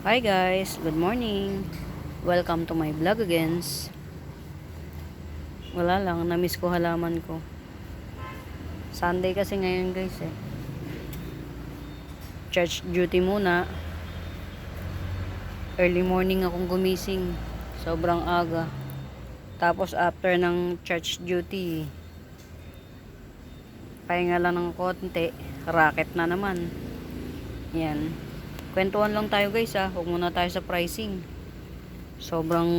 Hi guys, good morning. Welcome to my vlog again. Wala lang, na-miss ko halaman ko. Sunday kasi ngayon guys eh. Church duty muna. Early morning akong gumising. Sobrang aga. Tapos after ng church duty, pahinga lang ng konti. Racket na naman. Yan. Kwentuhan lang tayo guys ha. Huwag muna tayo sa pricing. Sobrang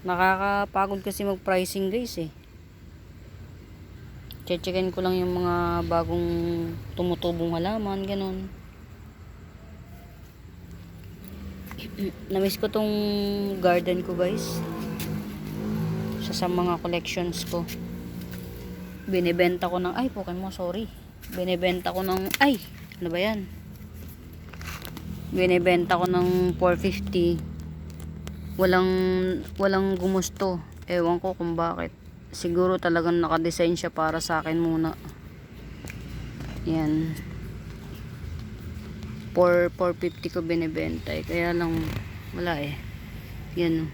nakakapagod kasi mag-pricing guys eh. Checkin ko lang yung mga bagong tumutubong halaman, ganun. Namiss ko tong garden ko guys. Sa mga collections ko. Binibenta ko ng, ay Pokemon, sorry. Binibenta ko ng, ay, ano ba yan? Binibenta ko ng 450. Walang gumusto. Ewan ko kung bakit. Siguro talagang nakadesign siya para sa akin muna. Yan. 450 ko binibenta eh. Kaya lang wala eh. Yan.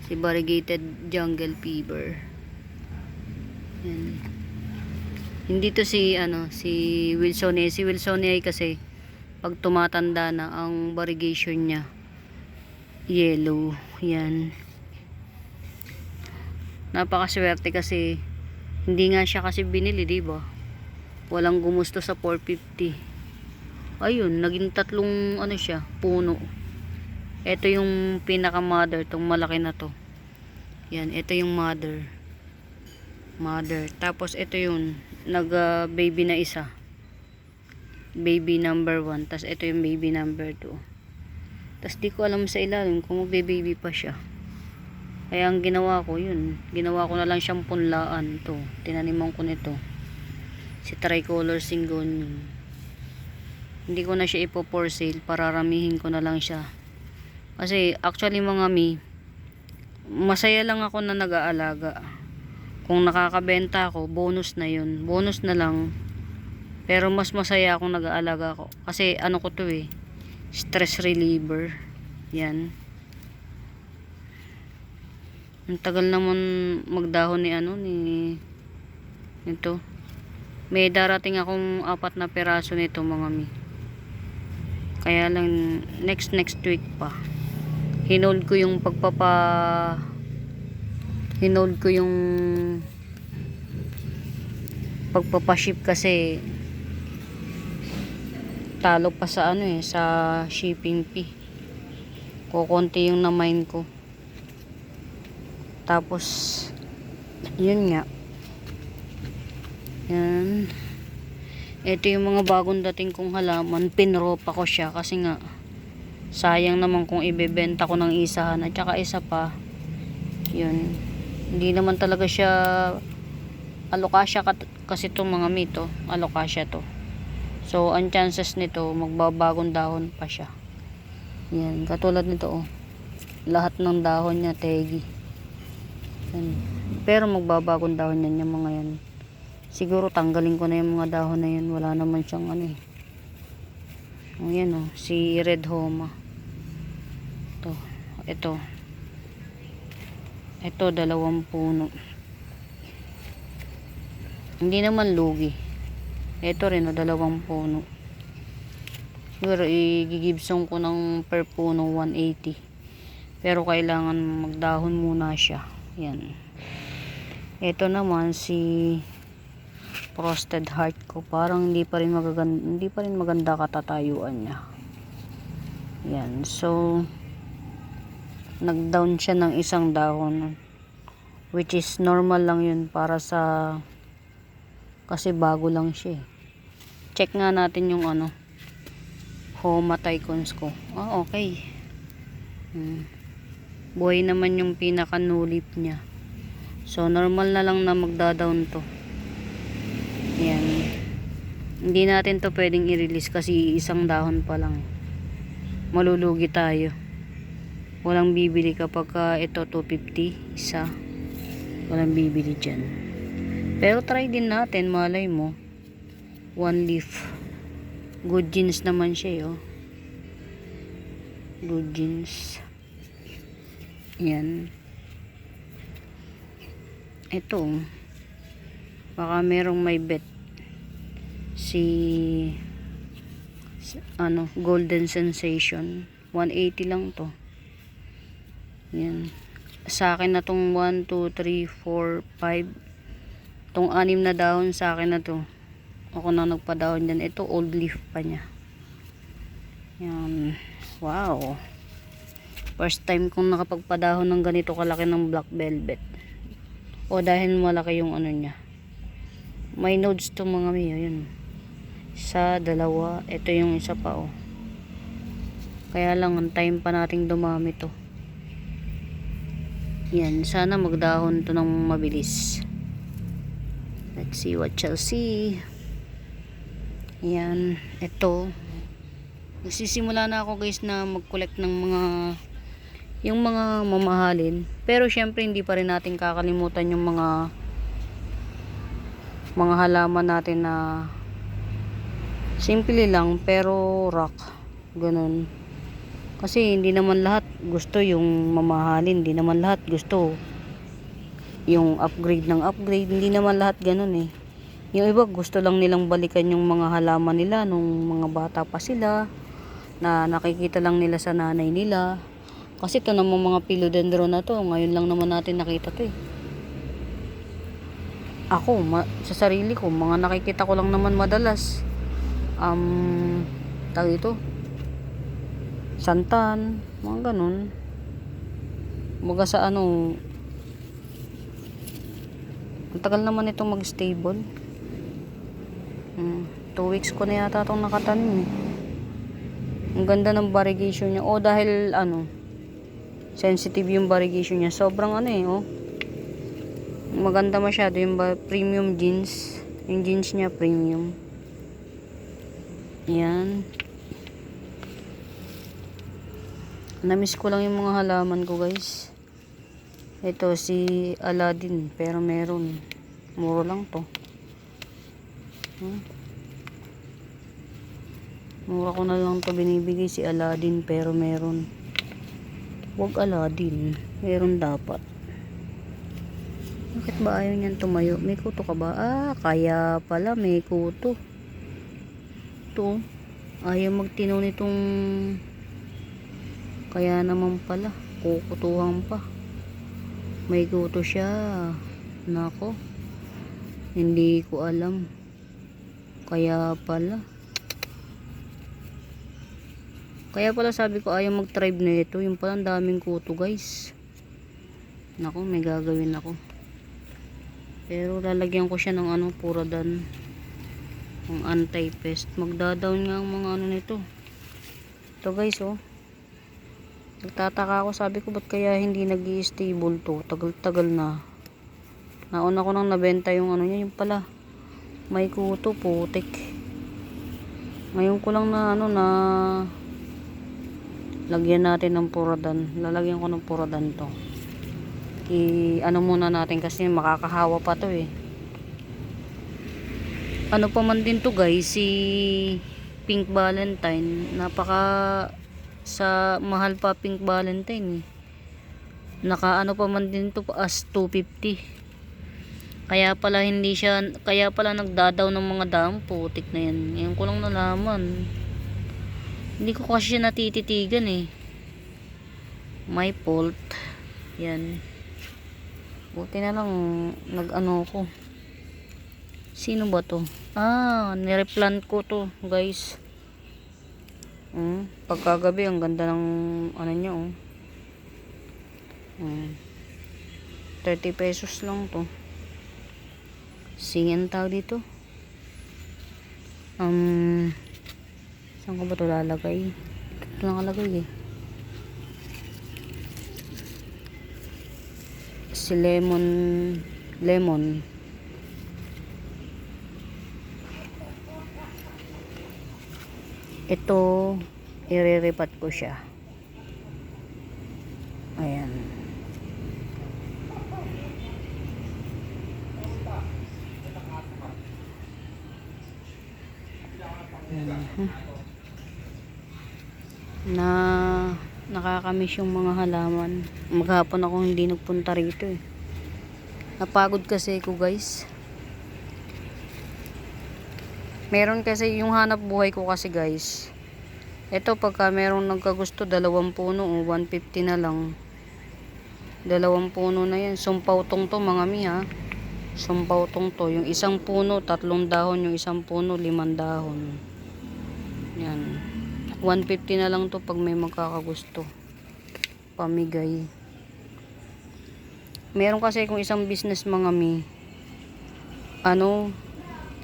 Si Variegated Jungle Fever. Yan. Hindi to si Wilsonia. Si Wilsonia kasi pag tumatanda na ang variegation niya yellow. Yan. Napakaswerte kasi hindi nga siya kasi binili, di ba? Walang gumusto sa 450. Ayun, naging tatlong siya, puno. Ito yung pinaka mother, tong malaki na to. Yan, ito yung mother. Tapos ito yung nag baby na isa. Baby number 1. Tapos ito yung baby number 2. Tapos di ko alam sa ilalim kung magbe-baby pa siya. Kaya ang ginawa ko yun, ginawa ko na lang siyang punlaan to. Tinaniman ko nito. Si Tricolor Syngonium. Hindi ko na siya ipo for sale, pararamihin ko na lang siya. Kasi actually mga masaya lang ako na nag-aalaga. Kung nakakabenta ako, bonus na yun. Bonus na lang. Pero mas masaya akong nag-aalaga ako. Kasi ano ko to eh, stress reliever. Yan. Ang tagal naman magdahon ni ito. May darating akong 4 na peraso nito mga Kaya lang next week pa. Hinold ko yung pagpapaship kasi talo pa sa sa shipping fee. Kukunti yung na-mine ko. Tapos yun nga. Yan. Ito yung mga bagong dating kong halaman. Pinropa ko siya kasi nga sayang naman kung ibebenta ko ng isahan at saka isa pa. Yun. Hindi naman talaga siya alokasya kasi itong mga mito. Alokasya to. So ang chances nito magbabagong dahon pa siya. Yan. Katulad nito oh. Lahat ng dahon niya tegi. Yan. Pero magbabagong dahon yan yung mga yan. Siguro tanggalin ko na yung mga dahon na yan. Wala naman siyang Ayan o. Si Red Homa. Ito. Ito 2 puno. Hindi naman lugi. Ito rin o 2 puno. Siguro i-gibson ko ng per puno 180. Pero kailangan magdahon muna siya. Yan. Ito naman si Frosted Heart ko. Parang hindi pa rin maganda katatayuan niya. Yan. So nag-down siya ng isang dahon. Which is normal lang yun para sa kasi bago lang siya. Check nga natin yung Homa Tycoons ko. Okay. Buhay naman yung pinaka nulip niya. So normal na lang na magda-down to. Yan. Hindi natin to pwedeng i-release kasi isang dahon pa lang. Malulugi tayo. Walang bibili kapag ito 250 isa. Walang bibili dyan. Pero try din natin, malay mo. 1 leaf. Good genes naman siya, oh. blue jeans. Yan. Ito, baka merong may bet si Golden Sensation. 180 lang to. Yan. Sa akin na tong 1, 2, 3, 4, 5. Tong 6 na dahon sa akin na to. Ako na nagpadahon dyan. Ito old leaf pa niya. Yan. Wow. First time kong nakapagpadahon ng ganito kalaki ng black velvet. O dahil malaki yung ano niya. May nodes to mga miyo. Yun. Isa, dalawa. Ito yung isa pa oh. Kaya lang ang time pa nating dumami to. Yan. Sana magdahon to ng mabilis. Let's see what shall see. Yan. Ito. Nagsisimula na ako guys na mag-collect ng yung mga mamahalin, pero syempre hindi pa rin natin kakalimutan yung mga halaman natin na simple lang pero rock, ganun. Kasi hindi naman lahat gusto yung mamahalin, hindi naman lahat gusto yung upgrade ng upgrade, hindi naman lahat ganun eh. Yung iba gusto lang nilang balikan yung mga halaman nila nung mga bata pa sila, na nakikita lang nila sa nanay nila. Kasi ito naman mga philodendron na to, ngayon lang naman natin nakita to eh. Ako, sa sarili ko, mga nakikita ko lang naman madalas. Tawag ito, santan, mga ganun. Mga sa ang tagal naman itong mag-stable. 2 weeks ko na yata itong nakatanim eh. Ang ganda ng variegation niya. O dahil sensitive yung variegation niya. Sobrang oh. Maganda masyado yung premium jeans. Yung jeans niya premium. Yan. Namiss ko lang yung mga halaman ko guys. Ito si Aladdin. Pero meron. Muro lang to. Mura ko na lang to binibigay, si Aladdin, pero meron. Wag Aladdin, meron dapat. Bakit ba ayaw niyan tumayo? May kuto ka ba? Kaya pala may kuto. Ito, ayaw magtinaw nitong, kaya naman pala kukutuhan pa. May kuto siya. Nako, hindi ko alam. Kaya pala sabi ko ayaw mag-tribe na ito. Yung pala ang daming kuto guys. Nako, may gagawin ako. Pero lalagyan ko siya ng puradan. Ang anti-pest. Magda-down nga ang mga nito. Ito guys oh. Nagtataka ako, sabi ko ba't kaya hindi nag-i-stable to. Tagal-tagal na. Nauna ko nang nabenta yung niya. Yung pala may kuto, putik. Ngayon ko lang na lagyan natin ng puradan. Lalagyan ko ng puradan to. Muna natin kasi makakahawa pa to eh. Pa man din to guys, si Pink Valentine. Sa mahal pa Pink Valentine. Pa man din to as 250. Kaya pala nagdadaw ng mga dahon, putik na yan. Ngayon ko lang nalaman. Hindi ko kasi siya natititigan eh. My fault. Yan. Buti na lang ko. Sino ba to? Nireplant ko to guys. Pagkagabi ang ganda ng niya oh. 30 pesos lang to. Saan tawag dito? Saan ko ba ito lalagay? Ito lang lalagay eh. Si lemon. Ito, ireripat ko siya. Ayan. Na Nakakamiss yung mga halaman. Maghapon ako hindi nagpunta rito eh. Napagod kasi ko guys. Meron kasi yung hanap buhay ko kasi guys. Ito pagka meron nagkagusto, 2 puno o 150 na lang. 2 puno na yan. Sumpaw-tong to mga mi ha. Sumpaw-tong to. Yung isang puno, 3 dahon. Yung isang puno, 5 dahon. Yan. 150 na lang to pag may magkakagusto. Pamigay. Meron kasi kung isang business mga mi.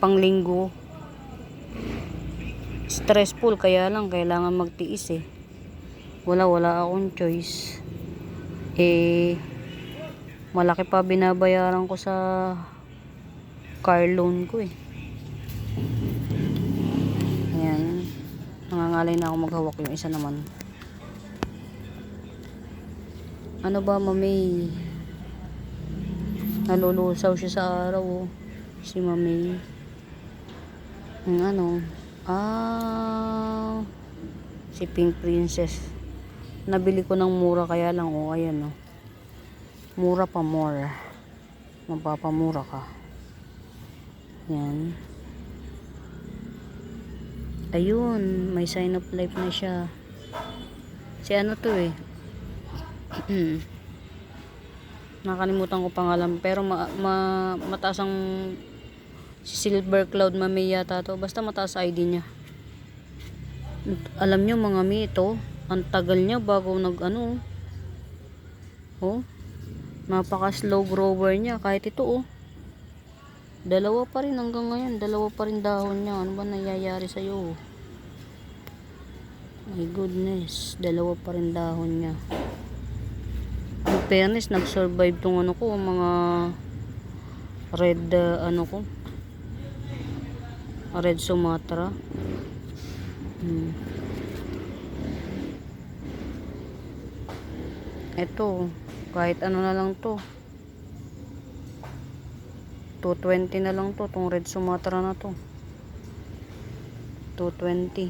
Panglinggo. Stressful kaya lang kailangan magtiis eh. Wala akong choice. Malaki pa binabayaran ko sa car loan ko eh. Ayan. Nangangalay na ako maghawak yung isa naman. Ano ba Mamay? Nalulusaw siya sa araw oh. Si Mamay. Si Pink Princess. Nabili ko ng mura kaya lang ayan oh. Mura pa more. Mapapamura ka. Yan. Ayun, may sign of life na siya. Si ano to eh. Nakalimutan ko pangalan pero mataas ang Silver Cloud Mamay yata to. Basta mataas ID niya. Alam nyo mga mi ito, ang tagal niya bago napaka slow grower niya. Kahit ito oh. 2 pa rin hanggang ngayon. 2 pa rin dahon niya. Ano ba nangyayari sa'yo? My goodness. 2 pa rin dahon niya. In fairness, nag-survive tong mga red Red Sumatra. Ito, kahit ano na lang to. 220 na lang to, tong Red Sumatra na to. 220.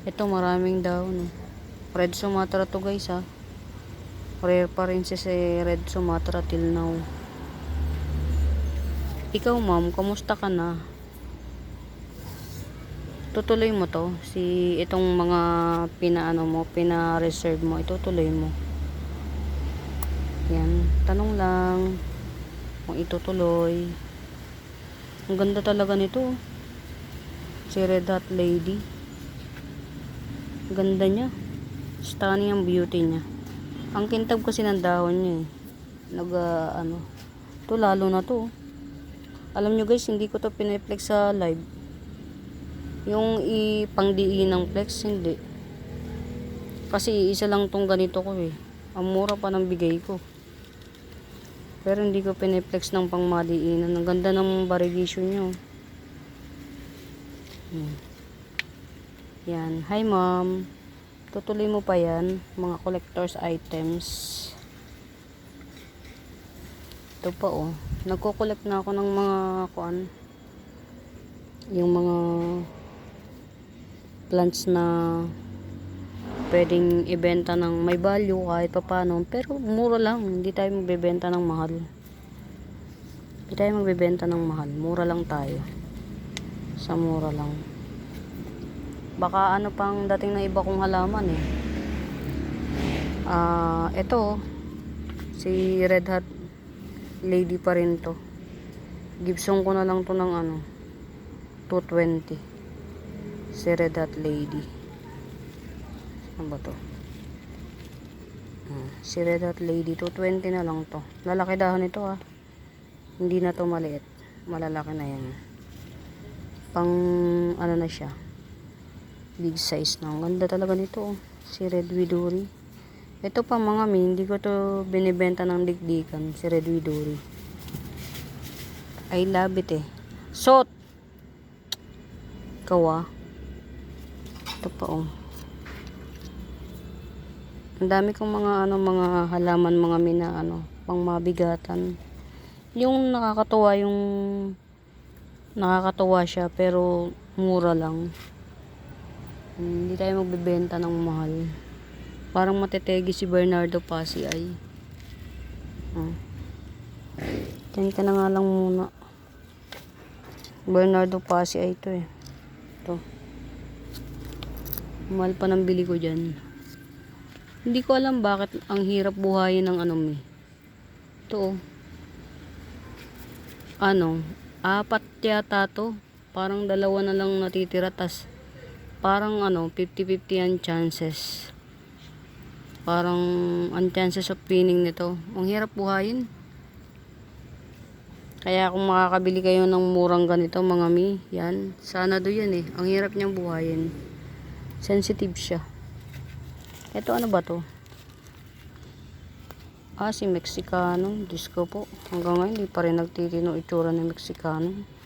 Ito maraming dahon. Red Sumatra to guys ha. Rare pa rin si Red Sumatra till now. Ikaw ma'am, kamusta ka na? Tutuloy mo to? Itong mga pina-reserve mo, itutuloy mo. Yan, tanong lang kung itutuloy. Ang ganda talaga nito. Si Red Hot Lady. Ganda niya. Stunning ang beauty niya. Ang kintab kasi ng dahon niya eh. Ito lalo na to. Alam nyo guys, hindi ko to piniplex sa live. Yung ipangdiin ng flex, hindi. Kasi isa lang tong ganito ko eh. Ang mura pa ng bigay ko. Pero hindi ko piniplex ng pangmadiinan. Ang ganda ng variegation nyo. Yan. Hi ma'am. Tutuloy mo pa yan. Mga collector's items. Ito pa oh. Nagko-collect na ako ng mga yung mga plants na pwedeng ibenta ng may value kahit paano, pero mura lang. Hindi tayo magbebenta ng mahal. Mura lang tayo. Sa mura lang. Baka pang dating na iba kong halaman eh. Ito si Red Hot Lady pa rin to. Gibson ko na lang to ng 220. Si Red Hot Lady. Ano ba to? Si Red Hot Lady 220 na lang to. Lalaki dahon ito ha. Hindi na to maliit. Malalaki na yan. Pang na siya. Big size na. Ang ganda talaga nito oh. Si Red Widuri. Ito pa mga hindi ko to binibenta ng dikdikan. Si Red Widuri. I love it eh. Sot! Kawa. Ito pa oh. Ang dami kong mga halaman mga pang mabigatan. Yung nakakatuwa siya pero mura lang. Hindi tayo magbebenta ng mahal. Parang matetegi si Bernardo Pasi ay. Diyan ka na nga lang muna. Bernardo Pasi ay ito eh. Ito. Mahal pa ng bili ko dyan. Hindi ko alam bakit ang hirap buhayin ng ano mi. Ito oh. Ano, 4 yata to. Parang 2 na lang natitira. Tas parang ano, 50-50 ang chances. Parang ang chances of winning nito. Ang hirap buhayin. Kaya kung makakabili kayo ng murang ganito mga mi, yan. Sana do yan eh. Ang hirap niyang buhayin. Sensitive siya. Ito ano ba to? Si Mexicano. Diyos ko po. Hanggang ngayon, hindi pa rin nagtitino itsura ng Mexicano.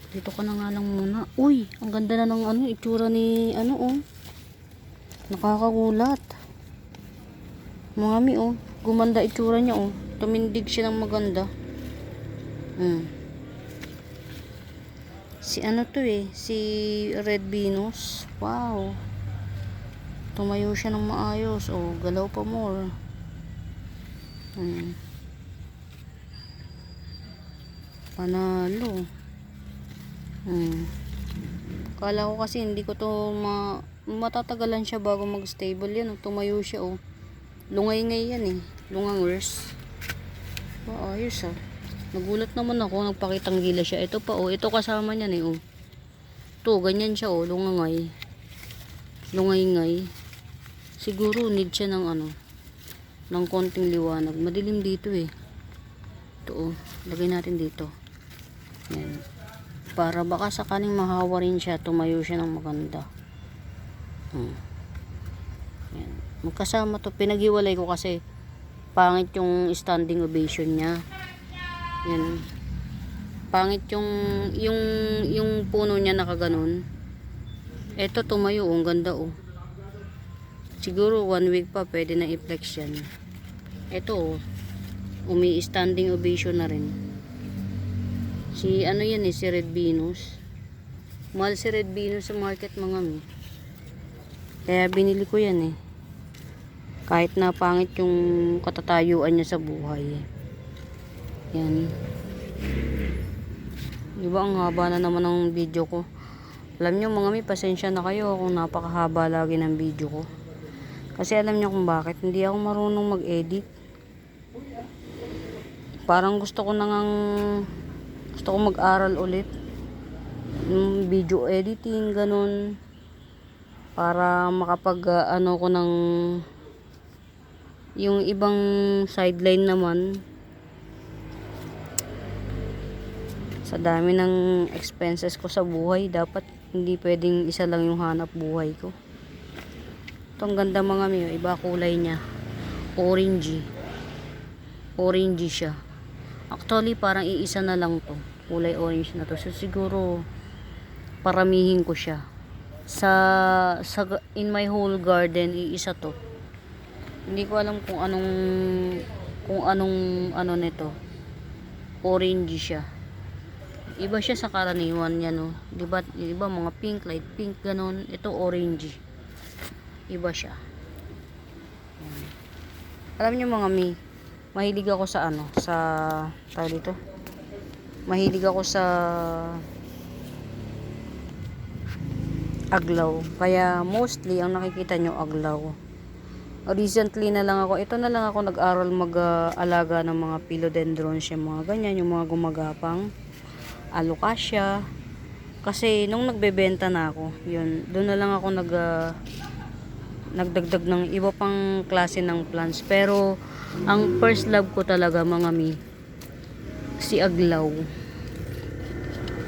Dito ka na nga lang muna. Uy, ang ganda na ng ano, itsura ni ano oh. Nakakagulat. Mga mi oh. Gumanda itsura niya oh. Tumindig siya ng maganda. Si ano to eh. Si Red Venus. Wow. Tumayo siya ng maayos. Oh, galaw pa more. Panalo. Kala ko kasi hindi ko to matatagalan siya bago mag-stable yan. Tumayo siya oh. Lungay-ngay yan eh. Lungangers. Ayos ah. Nagulat naman ako. Nagpakitang gila siya. Ito pa oh. Ito kasama niyan eh oh. Ito, ganyan siya oh. Lungangay. Lungay-ngay. Siguro need siya ng ano. Ng konting liwanag. Madilim dito eh. Ito oh. Lagay natin dito. Yan. Para baka sakaling mahawa rin siya, tumayo siya ng maganda. Yan. Magkasama to, pinaghiwalay ko kasi pangit yung standing ovation niya. Yan. Pangit yung puno niya nakaganon. Ito tumayo, ang ganda oh. Siguro 1 week pa pwede na i-flex yan. Ito oh, standing ovation na rin. Si ano yan eh, si Red Venus. Mahal si Red Venus sa market mga mi. Kaya binili ko yan eh. Kahit na pangit yung katatayuan niya sa buhay. Yan. Diba ang haba na naman ng video ko. Alam nyo mga mi, pasensya na kayo kung napakahaba lagi ng video ko. Kasi alam nyo kung bakit. Hindi ako marunong mag-edit. Parang gusto ko mag-aral ulit video editing ganun para makapag ano ko ng yung ibang sideline naman sa dami ng expenses ko sa buhay. Dapat hindi pwedeng isa lang yung hanap buhay ko. Itong ganda mga miyo, iba kulay niya, orangey siya. Actually parang iisa na lang to, kulay orange na to. So siguro paramihin ko siya sa in my whole garden. Iisa to. Hindi ko alam kung anong ano nito. Orange siya. Iba siya sa karaniwan niya no. Diba mga pink, light pink ganon. Ito orange. Iba siya. Alam niyo mga mi, mahilig ako sa ano, sa tawag dito. Mahilig ako sa aglaw. Kaya mostly ang nakikita nyo aglaw. Recently na lang ako, ito na lang ako nag-aral mag-alaga ng mga philodendrons, yung mga ganyan, yung mga gumagapang alocasia. Kasi nung nagbebenta na ako, yun, doon na lang ako nagdagdag ng iba pang klase ng plants. Pero ang first love ko talaga mga mi, si aglaw.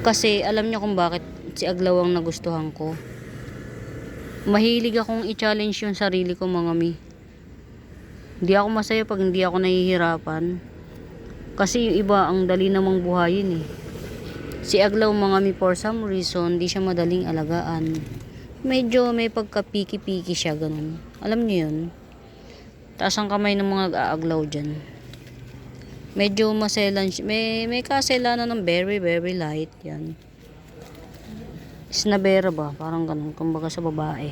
Kasi alam niyo kung bakit si aglaw ang nagustuhan ko. Mahilig akong i-challenge yung sarili ko mga mi. Hindi ako masaya pag hindi ako nahihirapan. Kasi yung iba ang dali namang buhayin eh. Si aglaw mga mi, for some reason di siya madaling alagaan. Medyo may pagka-piki-piki siya ganun. Alam niyo yun? Taas ang kamay ng mga nag-aaglaw dyan. Medyo maselan siya. May kaselanan ng very very light yan. Isnabera ba? Parang ganun. Kumbaga sa babae.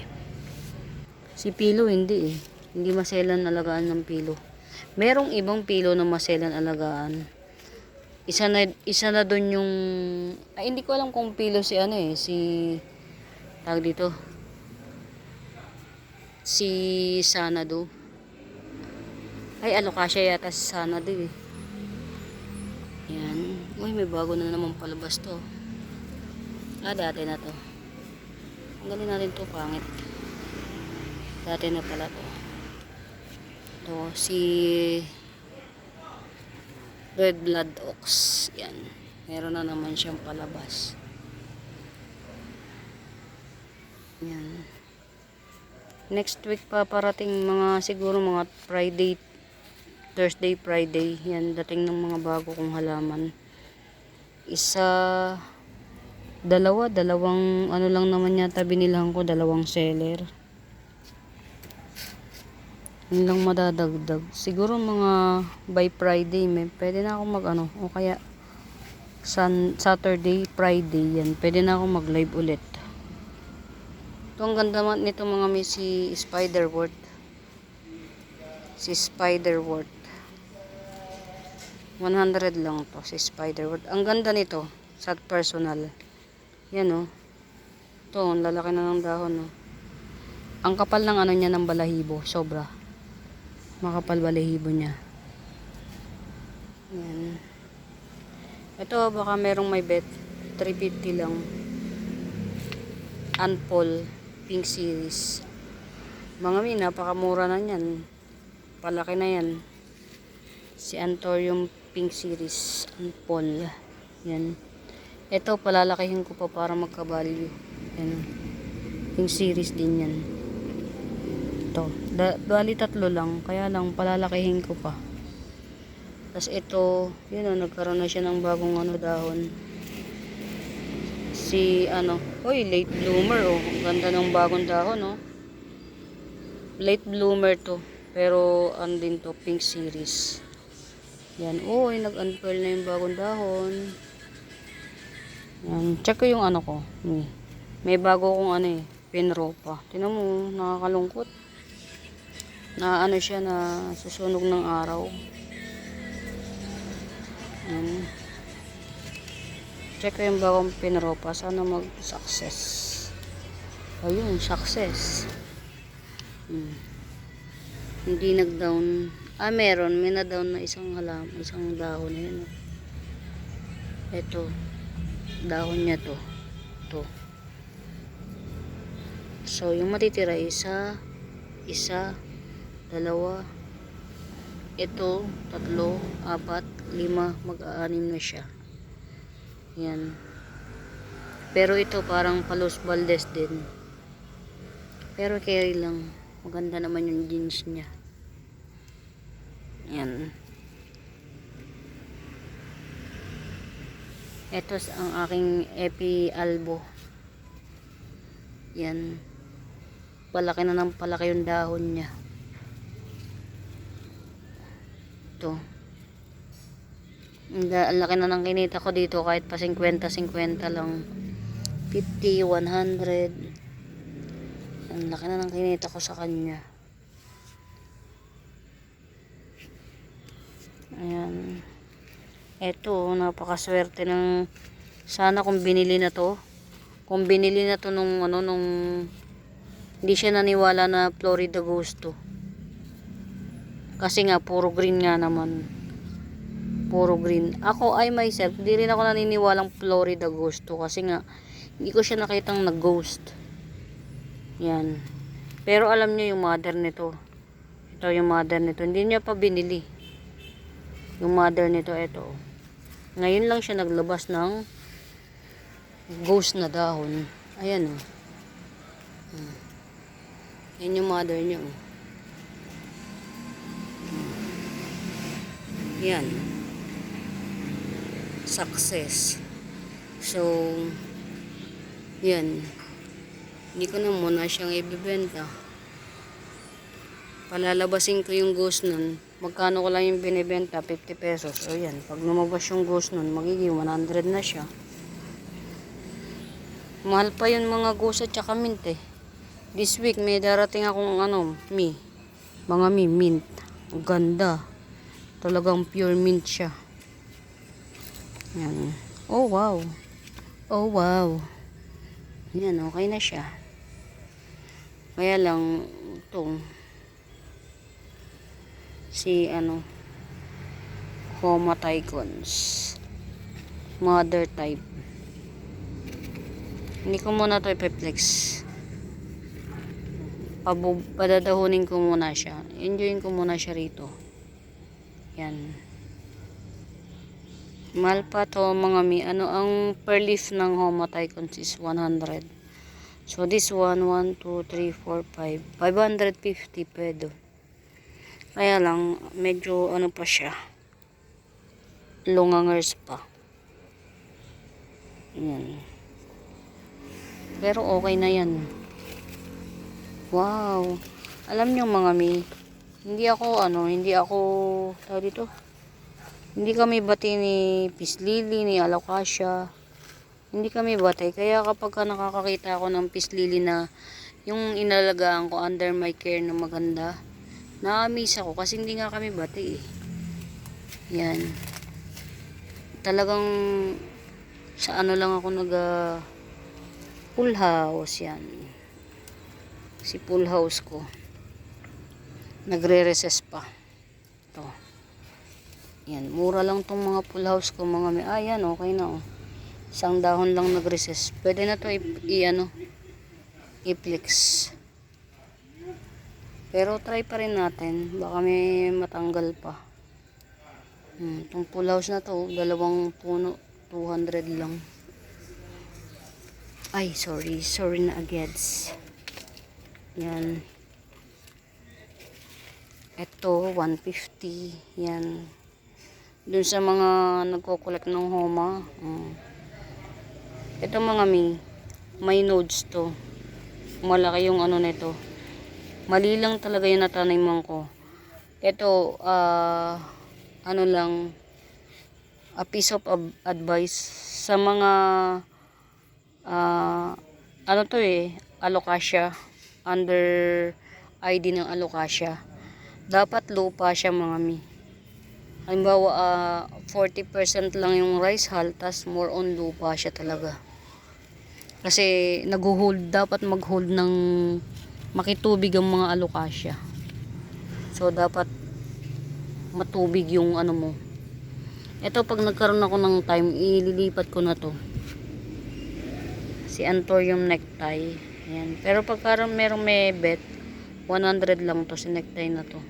Si Pilo hindi eh. Hindi maselan alagaan ng Pilo. Merong ibang Pilo na maselan alagaan. Isa na doon yung ay, hindi ko alam kung Pilo si ano eh, si tawag dito. Si Sanado. Ay, Alocasia yata si Sanado eh. Yan. Uy, may bago na naman palabas to. Dati na to. Tanggalin natin to, pangit. Dati na pala to. To, si Red Blood Ox. Yan. Meron na naman siyang palabas. Yan. Next week pa parating mga siguro mga Friday, Thursday, Friday. Yan, dating ng mga bago kong halaman. Dalawang ano lang naman yata binilang ko, dalawang seller. Yun lang madadagdag. Siguro mga by Friday, pwede na ako mag ano, o kaya Saturday, Friday, yan. Pwede na ako mag live ulit. Ito ang ganda nito mga may si Spiderwort. Si Spiderwort. 100 lang to si Spiderwort. Ang ganda nito sa personal. Yan oh. Ito, ang lalaki na ng dahon oh. Ang kapal ng ano niya ng balahibo, sobra. Makapal balahibo niya. Yan. Ito baka merong may bet. 350 lang. Unpol Pink Series. Mga min, napakamura na yan. Palaki na yan. Si Antorium Pink Series. Unpol. Yan. Ito, palalakihin ko pa para magka-value. Yan. Pink Series din yan. Ito. Bali tatlo lang. Kaya lang, palalakihin ko pa. Tapos ito, yun o, nagkaroon na siya ng bagong ano, dahon. Si ano, oy, late bloomer oh. Ang ganda ng bagong dahon oh. Late bloomer to. Pero ano din to, Pink Series. Yan, oy, nag-unfurl na yung bagong dahon. Yan, check ko yung ano ko. May bago kong ano eh, Pinropa. Tingnan mo, nakakalungkot. Na ano siya, na susunog ng araw. Yan. Check ko yung bagong Pinropa. Sana mag-success. Ayun, success. Hindi nag-down. Ah, meron. May na-down na isang dahon. Ayan. Ito. Dahon niya to. Ito. So, yung matitira, isa, dalawa, ito, 3, 4, 5, mag-aanim na siya. Yan. Pero ito parang Palos Valdez din. Pero carry lang. Maganda naman yung jeans niya. Yan. Ito ang aking Epi Albo. Yan. Palaki na ng palaki yung dahon niya. Ito. Ang laki na ng kinita ko dito kahit pa 50-50 lang. 50, 100. Ang laki na ng kinita ko sa kanya. Ayan. Eto, napakaswerte ng sana kung binili na to. Kung binili na to nung hindi siya naniwala na Florida Ghost to. Kasi nga puro green nga naman. Puro green. Ako I myself, hindi rin ako naniniwalang Florida Ghost to kasi nga hindi ko siya nakitang nag-ghost. Yan. Pero alam niyo yung mother nito. Ito yung mother nito. Hindi niya pa binili. Yung mother nito, ito. Ngayon lang siya naglabas ng ghost na dahon. Ayan o. Yan yung mother niya o. Yan. Success. So, yan. Hindi ko na muna siyang ibibenta. Palalabasin ko yung ghost nun. Magkano ko lang yung binibenta? 50 pesos. O yan. Pag lumabas yung ghost nun, magiging 100 na siya. Mahal pa yun mga gusa tsaka mint eh. This week may darating akong mga mint. Ang ganda. Talagang pure mint siya. Yan. Oh wow. Oh wow. Yan, okay na siya. Kaya lang itong si Homa Tycoons mother type. Hindi ko muna to ipeplex. Padadahunin ko muna siya. Enjoyin ko muna siya rito. Yan. Mahal pa to mga ang per leaf ng Homa Tycoons is 100. So this one, 1, 2, 3, 4, 5. 550 pedo. Kaya lang, medyo pa siya. Lungangers pa. Yan. Pero okay na yan. Wow. Alam nyo mga hindi ako, tawag dito, hindi kami bati ni Peace Lily, ni Alocasia. Hindi kami bati. Kaya kapag nakakakita ako ng Peace Lily na yung inalagaan ko under my care na maganda, na-amaze ako kasi hindi nga kami bati eh. Yan. Talagang sa lang ako full house yan. Si full house ko. Nagre-recess pa. Ito. Yan. Mura lang tong mga full house ko mga yan okay na oh. Isang dahon lang nag-recess. Pwede na to i-flex. Pero try pa rin natin. Baka may matanggal pa. Itong full house na to, 2 puno, 200 lang. Ay, sorry na agads. Yan. Ito, 150. Yan. Dun sa mga nagko-collect ng Homa. Ito mga may nodes to. Malaki yung nito. Mali lang talaga yung nataniman ko. Ito, lang, a piece of advice sa mga, Alocasia, under ID ng Alocasia. Dapat lupa siya mga Halimbawa, 40% lang yung rice hull, tas more on lupa siya talaga. Kasi dapat mag-hold ng makitubig ang mga Alocasia. So, dapat matubig yung mo. Ito, pag nagkaroon ako ng time, ililipat ko na to. Si Anthurium necktie. Ayan. Pero pagka merong may bet, 100 lang to si necktie na to.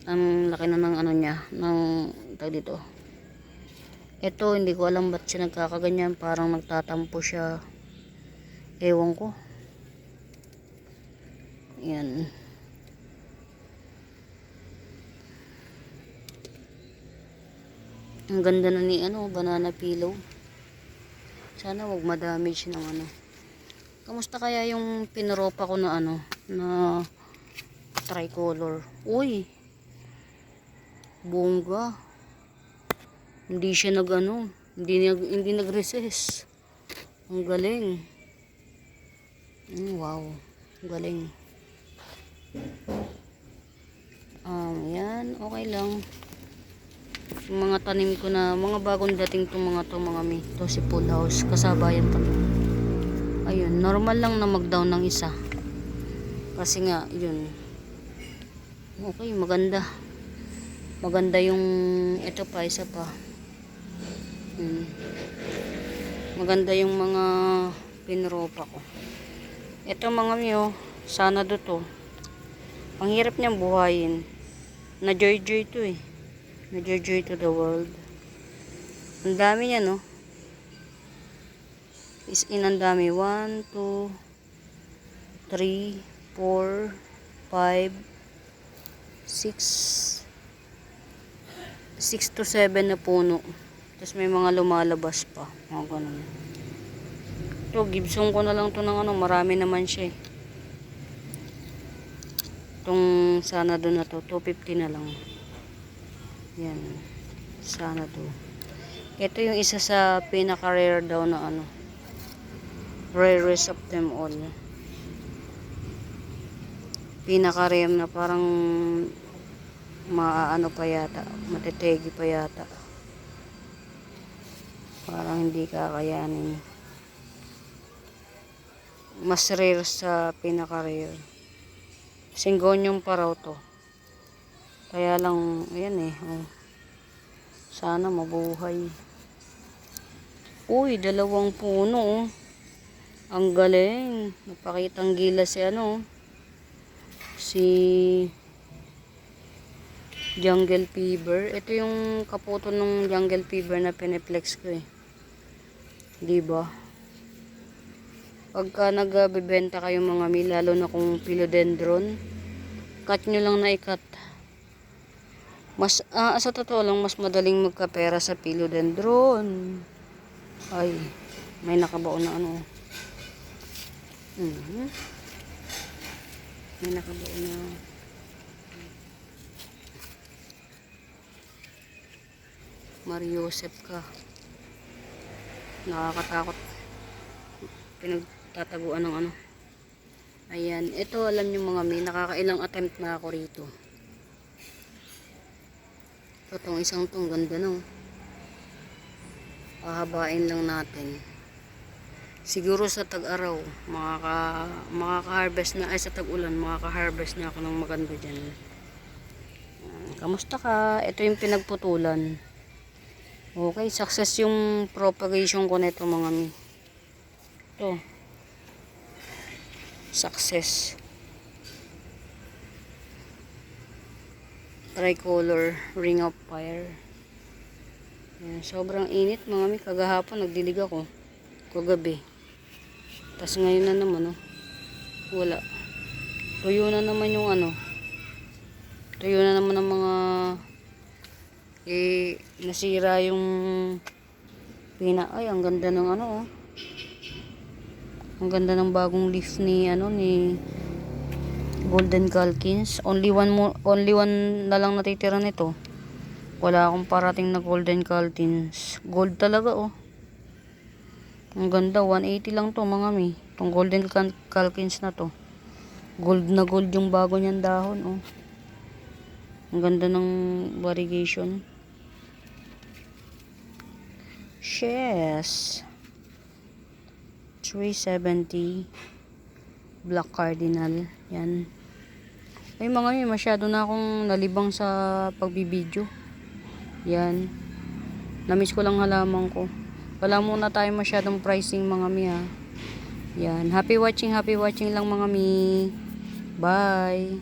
Ang laki na ng niya, ng tag dito. Ito, hindi ko alam ba't siya nagkakaganyan. Parang nagtatampo siya. Ewan ko. Ayan. Ang ganda na ni banana pillow. Sana wag ma-damage ng Kamusta kaya yung pinropa ko na na tricolor? Uy. Bongga. Hindi siya hindi nag-recess. Ang galing. Wow. Ang galing. Yan, okay lang. Yung mga tanim ko na, mga bagong dating to mga to si full house, kasabayan to. Ayun, normal lang na mag-down ng isa. Kasi nga, yun. Okay, maganda. Maganda yung, ito pa, isa pa. Maganda yung mga pinropa ko. Ito mga sana to. Ang hirap niyang buhayin. Na-joy-joy to eh. Na-joy to the world. Ang dami niya, no? Ang dami. 1, 2, 3, 4, 5, 6 to 7 na puno. Tapos may mga lumalabas pa. Mga ganun. Ito, Gibson ko na lang to ng marami naman siya eh. Itong sana doon na to, 250 na lang. Yan. Sana to. Ito yung isa sa pinaka-rare daw na Rarest of them all. Pinaka-rare na parang maano pa yata, matetegi pa yata. Parang hindi kakayanin. Mas rare sa pinaka-rare. Syngonium pa raw to. Kaya lang, ayan eh. Oh. Sana mabuhay. Uy, 2 puno oh. Ang galing. Napakitang gila si ano. Si Jungle Fever. Ito yung kaputo ng Jungle Fever na piniplex ko eh. Diba? Pagka nagbebenta kayo mga mi, lalo na kung philodendron, cut nyo lang na ikat. Mas, sa totoo lang, mas madaling magkapera sa philodendron. Ay, may nakabaon na ano. May nakabaon na. Mariosep ka. Nakakatakot. Pinagtataguan ng ano. Ayan. Ito, alam nyo mga may, nakakailang attempt na ako rito. Ito, itong isang itong ganda no. Pahabain lang natin. Siguro sa tag-araw, makaka-harvest na, ay sa tag-ulan, makaka-harvest na ako ng maganda dyan. Kamusta ka? Ito yung pinagputulan. Okay, success yung propagation ko nito mga mi. Ito. Success. Tricolor ring of fire. Ayan, sobrang init mga mi. Kagahapon nagdilig ako. Kagabi. Tapos ngayon na naman oh. Wala. Tuyo na naman yung ano. Tuyo na naman ang mga nasira yung ay ang ganda ng ano oh. Ang ganda ng bagong leaf ni ano ni Golden Calkins. Only one na lang natitira nito. Wala akong parating na Golden Calkins. Gold talaga oh. Ang ganda, 180 lang to mga mi. Itong Golden Calkins na to. Gold na gold yung bago niyang dahon oh. Ang ganda ng variegation. Yes. 370 Black Cardinal. Yan. Ay mga yun, masyado na akong nalibang sa pagbibideo. Yan. Namiss ko lang halaman ko. Wala muna tayo masyadong pricing mga mi ha. Yan. Happy watching lang mga mi. Bye.